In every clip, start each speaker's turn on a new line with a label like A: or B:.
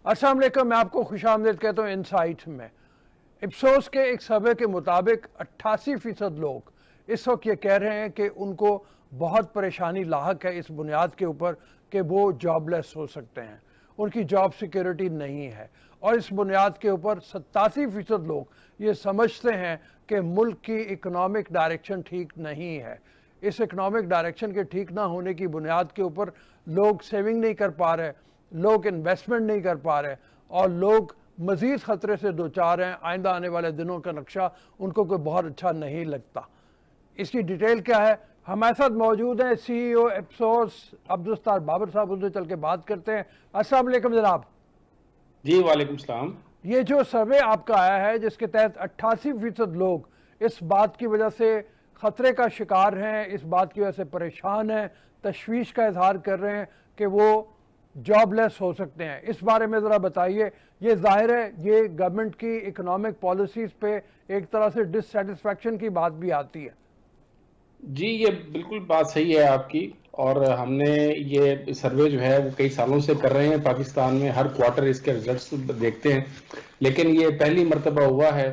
A: अस्सलाम वालेकुम, मैं आपको खुशामदीद कहता हूँ इनसाइट में। इप्सोस के एक सर्वे के मुताबिक 88% लोग इस वक्त ये कह रहे हैं कि उनको बहुत परेशानी लाहक है इस बुनियाद के ऊपर कि वो जॉबलेस हो सकते हैं, उनकी जॉब सिक्योरिटी नहीं है। और इस बुनियाद के ऊपर 87% लोग ये समझते हैं कि मुल्क की इकनॉमिक डायरेक्शन ठीक नहीं है। इस इकनॉमिक डायरेक्शन के ठीक ना होने की बुनियाद के ऊपर लोग सेविंग नहीं कर पा रहे, लोग इन्वेस्टमेंट नहीं कर पा रहे और लोग मज़ीद ख़तरे से दो चार हैं। आइंदा आने वाले दिनों का नक्शा उनको कोई बहुत अच्छा नहीं लगता। इसकी डिटेल क्या है, हमारे साथ मौजूद हैं CEO इप्सोस अब्दुल सत्तार बाबर साहब, उनसे चल के बात करते हैं। अस्सलाम वालेकुम जनाब।
B: जी वालेकुम सलाम।
A: ये जो सर्वे आपका आया है जिसके तहत 88% लोग इस बात की वजह से ख़तरे का शिकार हैं, इस बात की वजह से परेशान हैं, तशवीश का इजहार कर रहे हैं कि वो जॉबलेस हो सकते हैं, इस बारे में ज़रा बताइए। ये जाहिर है ये गवर्नमेंट की इकोनॉमिक पॉलिसीज़ पे एक तरह से डिससेटिस्फैक्शन की बात भी आती है।
B: जी ये बिल्कुल बात सही है आपकी, और हमने ये सर्वे जो है वो कई सालों से कर रहे हैं पाकिस्तान में, हर क्वार्टर इसके रिजल्ट्स देखते हैं। लेकिन ये पहली मर्तबा हुआ है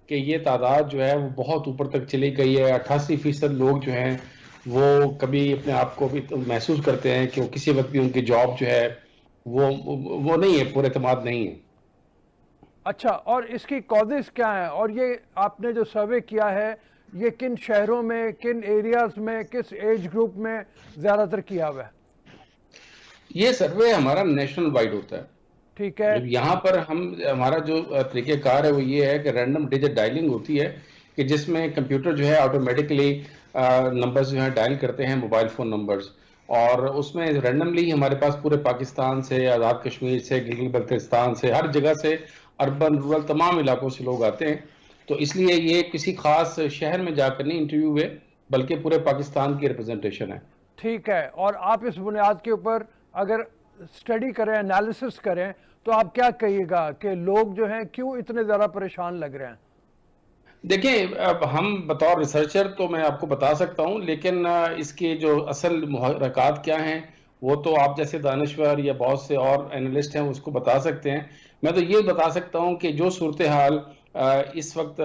B: कि ये तादाद जो है वो बहुत ऊपर तक चली गई है। 88% लोग जो हैं वो कभी अपने आप को भी तो महसूस करते हैं कि वो किसी वक्त भी उनकी जॉब जो है वो नहीं है, पूरे एतमाद नहीं है।
A: अच्छा, और इसकी कॉजेज़ क्या हैं, और ये आपने जो सर्वे किया है ये किन शहरों में, किन एरियाज़ में, किस एज ग्रुप में ज़्यादातर किया हुआ है?
B: ये सर्वे हमारा नेशनल वाइड होता है।
A: ठीक है।
B: यहाँ पर हमारा जो तरीक़ेकार है वो ये है कि रैंडम डिजिट डायलिंग होती है, कि जिसमें कंप्यूटर जो है ऑटोमेटिकली नंबर्स जो है डायल करते हैं, मोबाइल फ़ोन नंबर्स, और उसमें रैंडमली हमारे पास पूरे पाकिस्तान से, आज़ाद कश्मीर से, गिलगित बल्तिस्तान से, हर जगह से, अर्बन रूरल तमाम इलाकों से लोग आते हैं। तो इसलिए ये किसी खास शहर में जाकर नहीं इंटरव्यू हुए, बल्कि पूरे पाकिस्तान की रिप्रेजेंटेशन है।
A: ठीक है, और आप इस बुनियाद के ऊपर अगर स्टडी करें, एनालिसिस करें, तो आप क्या कहिएगा कि लोग जो हैं क्यों इतने ज़्यादा परेशान लग रहे हैं?
B: देखिए, अब हम बतौर रिसर्चर तो मैं आपको बता सकता हूँ, लेकिन इसके जो असल मुहर्रकात क्या हैं वो तो आप जैसे दानिश्वर या बहुत से और एनालिस्ट हैं उसको बता सकते हैं। मैं तो ये बता सकता हूँ कि जो सूरत हाल इस वक्त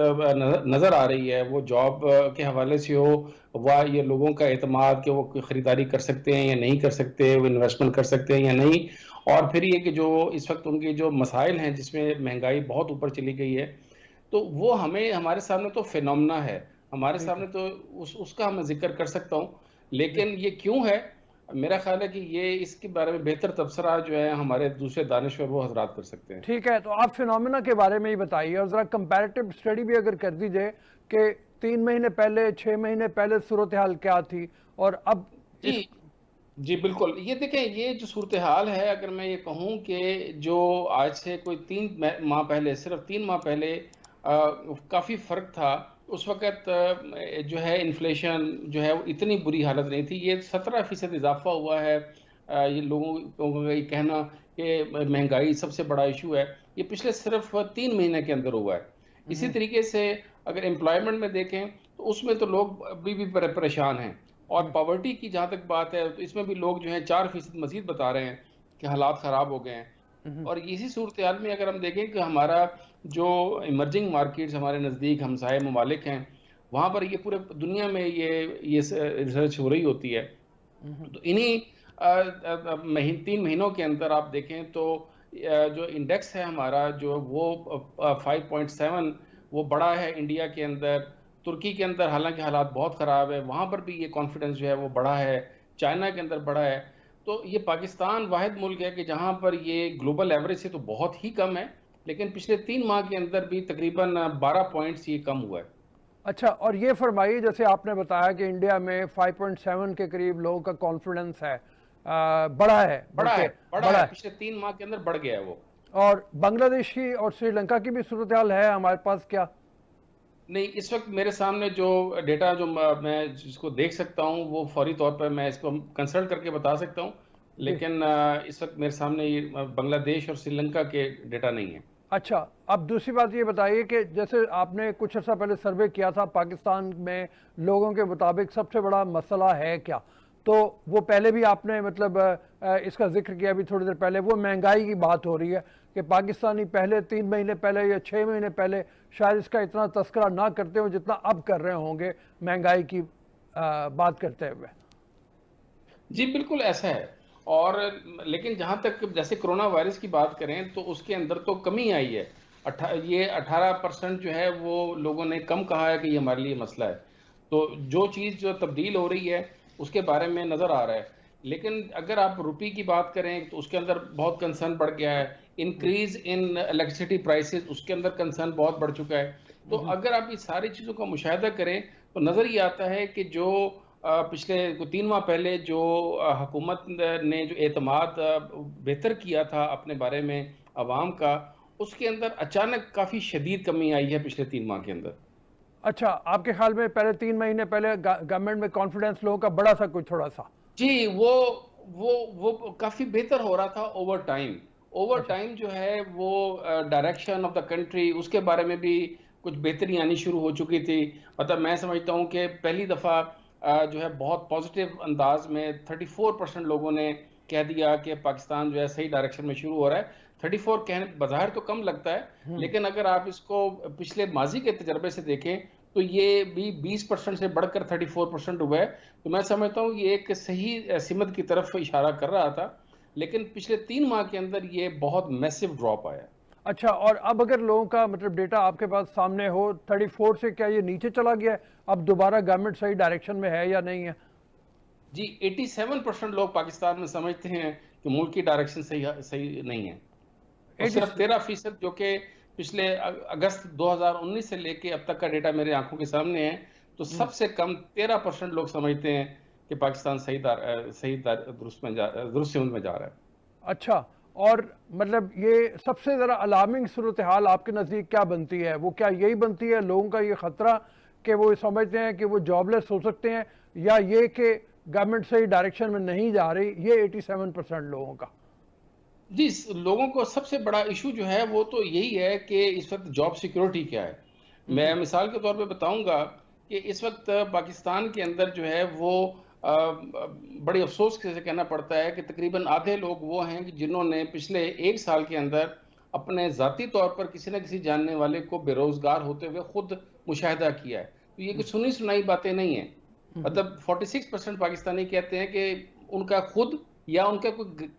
B: नज़र आ रही है वो जॉब के हवाले से हो, वह ये लोगों का एतमाद कि वो ख़रीदारी कर सकते हैं या नहीं कर सकते, वो इन्वेस्टमेंट कर सकते हैं या नहीं, और फिर ये कि जो इस वक्त उनके जो मसाइल हैं जिसमें महंगाई बहुत ऊपर चली गई है, तो वो हमें, हमारे सामने तो फिनोमेना है, हमारे सामने तो उसका मैं जिक्र कर सकता हूँ। लेकिन ये क्यों है, मेरा ख्याल है कि ये इसके बारे में बेहतर तबसरा जो है हमारे दूसरे दानिश्वर वो हजरात कर सकते हैं।
A: ठीक है, तो आप फिनोमेना के बारे में ही बताइए और ज़रा कंपैरेटिव स्टडी भी अगर कर दीजिए कि 3 महीने पहले, 6 महीने पहले सूरत हाल क्या थी और अब।
B: जी जी बिल्कुल। ये देखें, ये जो सूरत हाल है, अगर मैं ये कहूँ कि जो आज से कोई 3 माह पहले, सिर्फ 3 माह पहले काफ़ी फ़र्क था। उस वक़्त जो है इन्फ्लेशन जो है वो इतनी बुरी हालत नहीं थी। ये 17% इजाफा हुआ है। ये लोगों को ये कहना कि महंगाई सबसे बड़ा इशू है, ये पिछले सिर्फ 3 महीने के अंदर हुआ है। इसी तरीके से अगर एम्प्लॉयमेंट में देखें तो उसमें तो लोग अभी भी परेशान हैं, और पॉवर्टी की जहाँ तक बात है तो इसमें भी लोग जो है 4% मज़ीद बता रहे हैं कि हालात ख़राब हो गए हैं। और इसी सूरत हाल में अगर हम देखें कि हमारा जो इमर्जिंग मार्केट्स हमारे नज़दीक हमसाये ममालिक हैं, वहाँ पर ये पूरे दुनिया में ये रिसर्च हो रही होती है। तो इन्हीं 3 महीनों के अंदर आप देखें तो जो इंडेक्स है हमारा जो वो 5.7 वो बड़ा है इंडिया के अंदर। तुर्की के अंदर हालांकि हालात बहुत ख़राब है, वहाँ पर भी ये कॉन्फिडेंस जो है वो बड़ा है। चाइना के अंदर बड़ा है। तो ये पाकिस्तान वाहिद मुल्क है कि जहाँ पर ये ग्लोबल एवरेज से तो बहुत ही कम है, लेकिन पिछले 3 माह के अंदर भी तकरीबन 12 पॉइंट्स ये कम हुआ है।
A: अच्छा, और ये फरमाइए, जैसे आपने बताया कि इंडिया में 5.7 के करीब लोगों का कॉन्फिडेंस है, बढ़ा है,
B: बड़ा है, पिछले 3 माह के अंदर बढ़ गया है वो।
A: और बांग्लादेश की और श्रीलंका की भी सूरत हाल है हमारे पास क्या?
B: नहीं, इस वक्त मेरे सामने जो डेटा जो मैं जिसको देख सकता हूँ वो फौरी तौर पर मैं इसको कंसल्ट करके बता सकता हूँ, लेकिन इस वक्त मेरे सामने ये बांग्लादेश और श्रीलंका के डेटा नहीं है।
A: अच्छा, अब दूसरी बात ये बताइए कि जैसे आपने कुछ अर्सा पहले सर्वे किया था पाकिस्तान में, लोगों के मुताबिक सबसे बड़ा मसला है क्या? तो वो पहले भी आपने मतलब इसका जिक्र किया अभी थोड़ी देर पहले, वो महंगाई की बात हो रही है कि पाकिस्तानी पहले 3 महीने पहले या 6 महीने पहले शायद इसका इतना तस्करा ना करते हो जितना अब कर रहे होंगे महंगाई की बात करते हुए।
B: जी बिल्कुल ऐसा है। और लेकिन जहाँ तक जैसे कोरोना वायरस की बात करें तो उसके अंदर तो कमी आई है। ये 18% जो है वो लोगों ने कम कहा है कि ये हमारे लिए मसला है। तो जो चीज़ जो तब्दील हो रही है उसके बारे में नज़र आ रहा है। लेकिन अगर आप रुपये की बात करें तो उसके अंदर बहुत कंसर्न बढ़ गया है। इंक्रीज इन इलेक्ट्रिसिटी प्राइसेस, उसके अंदर कंसर्न बहुत बढ़ चुका है। तो अगर आप इस सारी चीज़ों का मुशाहिदा करें तो नज़र ये आता है कि जो पिछले 3 माह पहले जो हुकूमत ने जो एतमाद बेहतर किया था अपने बारे में अवाम का, उसके अंदर अचानक काफ़ी शदीद कमी आई है पिछले 3 माह के अंदर।
A: अच्छा, आपके ख्याल में पहले 3 महीने पहले गवर्नमेंट में कॉन्फिडेंस लोगों का बड़ा सा कुछ थोड़ा सा?
B: जी, वो काफ़ी बेहतर हो रहा था ओवर टाइम। ओवर
A: अच्छा।
B: टाइम जो है वो डायरेक्शन ऑफ द कंट्री उसके बारे में भी कुछ बेहतरी आनी शुरू हो चुकी थी। मतलब मैं समझता हूँ कि पहली दफ़ा जो है बहुत पॉजिटिव अंदाज में 34% लोगों ने कह दिया कि पाकिस्तान जो है सही डायरेक्शन में शुरू हो रहा है। 34 कहने बज़ाहिर तो कम लगता है, लेकिन अगर आप इसको पिछले माजी के तजर्बे से देखें तो ये भी 20% से बढ़कर 34% हुआ है। तो मैं समझता हूँ ये एक सही सिमत की तरफ इशारा कर रहा था, लेकिन पिछले 3 माह के अंदर ये बहुत मैसिव ड्रॉप आया।
A: अच्छा, और अब अगर लोगों का मतलब डेटा आपके पास सामने हो 34 से, क्या ये नीचे चला गया है? अब दोबारा गवर्नमेंट सही डायरेक्शन में है या नहीं है?
B: जी 87% लोग पाकिस्तान में समझते हैं कि मुल्क की डायरेक्शन सही सही नहीं है, और
A: 80।
B: सिर्फ 13% जो कि पिछले अगस्त 2019 से लेके अब तक का डेटा मेरे आंखों के सामने है, तो सबसे कम 13% लोग समझते हैं कि पाकिस्तान दुरुस्त सिमत में जा रहा है।
A: अच्छा, और मतलब ये सबसे ज़रा अलार्मिंग सूरत हाल आपके नज़दीक क्या बनती है? वो क्या यही बनती है लोगों का ये ख़तरा कि वो समझते हैं कि वो जॉबलेस हो सकते हैं, या ये कि गवर्नमेंट सही डायरेक्शन में नहीं जा रही, ये 87% लोगों का?
B: जी, लोगों को सबसे बड़ा इशू जो है वो तो यही है कि इस वक्त जॉब सिक्योरिटी क्या है। मैं मिसाल के तौर पे बताऊंगा कि इस वक्त पाकिस्तान के अंदर जो है वो बड़ी अफसोस से कहना पड़ता है कि तकरीबन आधे लोग वो हैं कि जिन्होंने पिछले 1 साल के अंदर अपने ज़ाती तौर पर किसी न किसी जानने वाले को बेरोज़गार होते हुए खुद मुशाहिदा किया है। तो ये कुछ सुनी सुनाई बातें नहीं हैं। मतलब 46% पाकिस्तानी कहते हैं कि उनका खुद या उनका कोई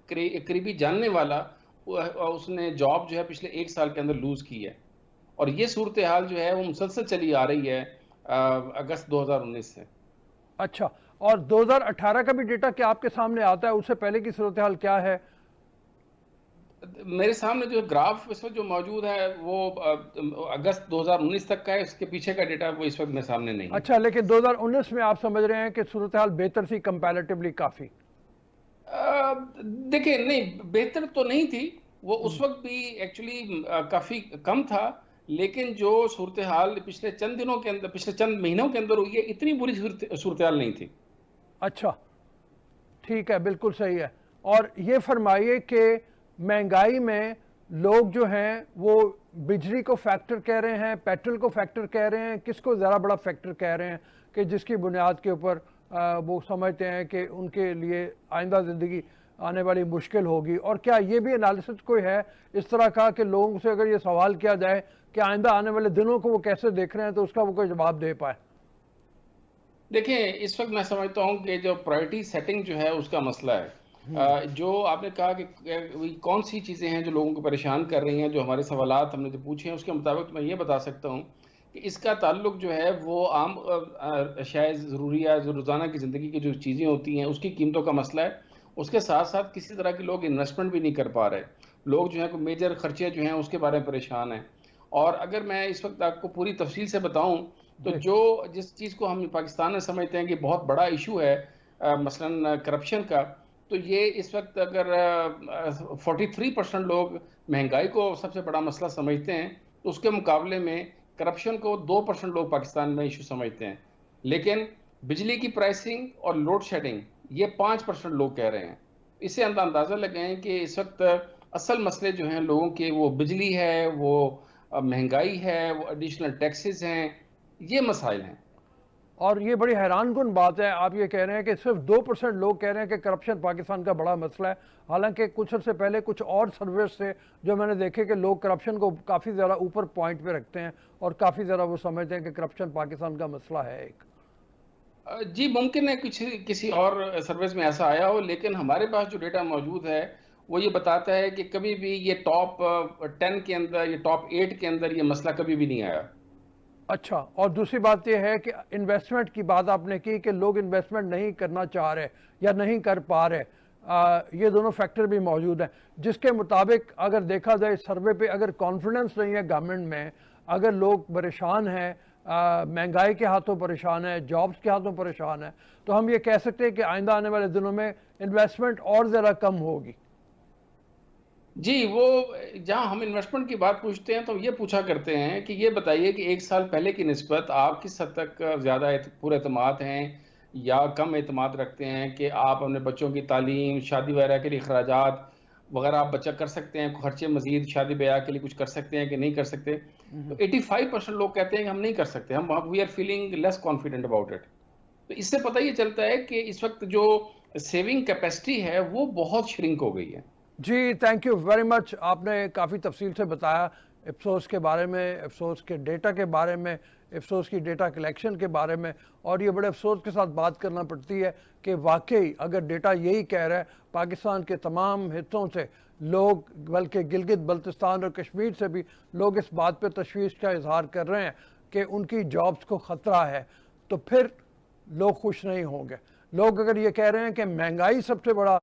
B: करीबी जानने वाला उसने जॉब जो है पिछले 1 साल के अंदर लूज की है। और ये सूरत हाल जो है वो मुसलसल चली आ रही है अगस्त 2019 से।
A: अच्छा, और 2018 का भी डेटा क्या आपके सामने आता है? उससे पहले की सूरत हाल क्या है?
B: मेरे सामने जो ग्राफ इस वक्त जो मौजूद है वो अगस्त 2019 तक का है, उसके पीछे का डेटा वो इस वक्त मेरे सामने नहीं है।
A: अच्छा, लेकिन 2019 में आप समझ रहे हैं कि सूरत हाल बेहतर थी कंपैरेटिवली काफ़ी?
B: देखिए, नहीं बेहतर तो नहीं थी, वो उस वक्त भी एक्चुअली काफ़ी कम था। लेकिन जो सूरत हाल पिछले चंद दिनों के अंदर, पिछले चंद महीनों के अंदर हुई है, इतनी बुरी सूरत हाल नहीं थी।
A: अच्छा, ठीक है, बिल्कुल सही है। और ये फरमाइए कि महंगाई में लोग जो हैं वो बिजली को फैक्टर कह रहे हैं, पेट्रोल को फैक्टर कह रहे हैं, किसको ज़्यादा बड़ा फैक्टर कह रहे हैं कि जिसकी बुनियाद के ऊपर वो समझते हैं कि उनके लिए आइंदा ज़िंदगी आने वाली मुश्किल होगी? और क्या ये भी एनालिसिस कोई है इस तरह का कि लोगों से अगर ये सवाल किया जाए कि आइंदा आने वाले दिनों को वो कैसे देख रहे हैं, तो उसका वो कोई जवाब दे पाए?
B: देखिए, इस वक्त मैं समझता हूँ कि जो प्रायोरिटी सेटिंग जो है उसका मसला है। जो आपने कहा कि कौन सी चीज़ें हैं जो लोगों को परेशान कर रही हैं, जो हमारे सवालात हमने जो पूछे हैं उसके मुताबिक तो मैं ये बता सकता हूँ कि इसका ताल्लुक जो है वो आम शायद ज़रूरियात जो रोज़ाना की ज़िंदगी की जो चीज़ें होती हैं उसकी कीमतों का मसला है। उसके साथ साथ किसी तरह के लोग इन्वेस्टमेंट भी नहीं कर पा रहे। लोग जो है कोई मेजर खर्चे जो हैं उसके बारे में परेशान हैं। और अगर मैं इस वक्त आपको पूरी तफसील से बताऊं तो जो जिस चीज़ को हम पाकिस्तान में समझते हैं कि बहुत बड़ा इशू है मसलन करप्शन का, तो ये इस वक्त अगर 43% लोग महंगाई को सबसे बड़ा मसला समझते हैं, तो उसके मुकाबले में करप्शन को 2% लोग पाकिस्तान में इशू समझते हैं। लेकिन बिजली की प्राइसिंग और लोड शेडिंग ये 5% लोग कह रहे हैं। इससे अंदाज़ा लगाएं कि इस वक्त असल मसले जो हैं लोगों के, वो बिजली है, वो महंगाई है, वो एडिशनल टैक्सेस हैं, ये मसाइल हैं।
A: और ये बड़ी हैरानकुन बात है, आप ये कह रहे हैं कि सिर्फ 2% लोग कह रहे हैं कि करप्शन पाकिस्तान का बड़ा मसला है, हालांकि कुछ अर्से पहले कुछ और सर्वेस से जो मैंने देखे कि लोग करप्शन को काफ़ी ज़्यादा ऊपर पॉइंट पे रखते हैं और काफ़ी ज़्यादा वो समझते हैं कि करप्शन पाकिस्तान का मसला है एक।
B: जी, मुमकिन है कुछ किसी और सर्विस में ऐसा आया हो, लेकिन हमारे पास जो डेटा मौजूद है वो ये बताता है कि कभी भी ये टॉप 10 के अंदर, ये टॉप 8 के अंदर ये मसला कभी भी नहीं आया।
A: अच्छा, और दूसरी बात यह है कि इन्वेस्टमेंट की बात आपने की कि लोग इन्वेस्टमेंट नहीं करना चाह रहे या नहीं कर पा रहे, ये दोनों फैक्टर भी मौजूद हैं, जिसके मुताबिक अगर देखा जाए सर्वे पे, अगर कॉन्फिडेंस नहीं है गवर्नमेंट में, अगर लोग परेशान हैं, महंगाई के हाथों परेशान है, जॉब्स के हाथों परेशान है, तो हम ये कह सकते हैं कि आइंदा आने वाले दिनों में इन्वेस्टमेंट और ज़रा कम होगी।
B: जी, वो जहाँ हम इन्वेस्टमेंट की बात पूछते हैं तो ये पूछा करते हैं कि ये बताइए कि 1 साल पहले की निस्बत आप किस हद तक ज़्यादा पुरएतमाद हैं या कम एतमाद रखते हैं कि आप अपने बच्चों की तालीम, शादी वगैरह के लिए अखराजात वगैरह आप बचत कर सकते हैं, खर्चे मज़ीद शादी ब्याह के लिए कुछ कर सकते हैं कि नहीं कर सकते? तो 85% लोग कहते हैं कि हम नहीं कर सकते, हम we are feeling less confident about it. तो इससे पता ये चलता है कि इस वक्त जो सेविंग कैपेसिटी है वो बहुत श्रिंक हो गई है।
A: जी, थैंक यू वेरी मच, आपने काफ़ी तफसील से बताया इप्सोस के बारे में, इप्सोस के डेटा के बारे में, इप्सोस की डेटा कलेक्शन के बारे में, और ये बड़े अफसोस के साथ बात करना पड़ती है कि वाकई अगर डेटा यही कह रहा है, पाकिस्तान के तमाम हिस्सों से लोग, बल्कि गिलगित बल्तिस्तान और कश्मीर से भी लोग इस बात पे तशवीश का इजहार कर रहे हैं कि उनकी जॉब्स को ख़तरा है, तो फिर लोग खुश नहीं होंगे। लोग अगर ये कह रहे हैं कि महंगाई सबसे बड़ा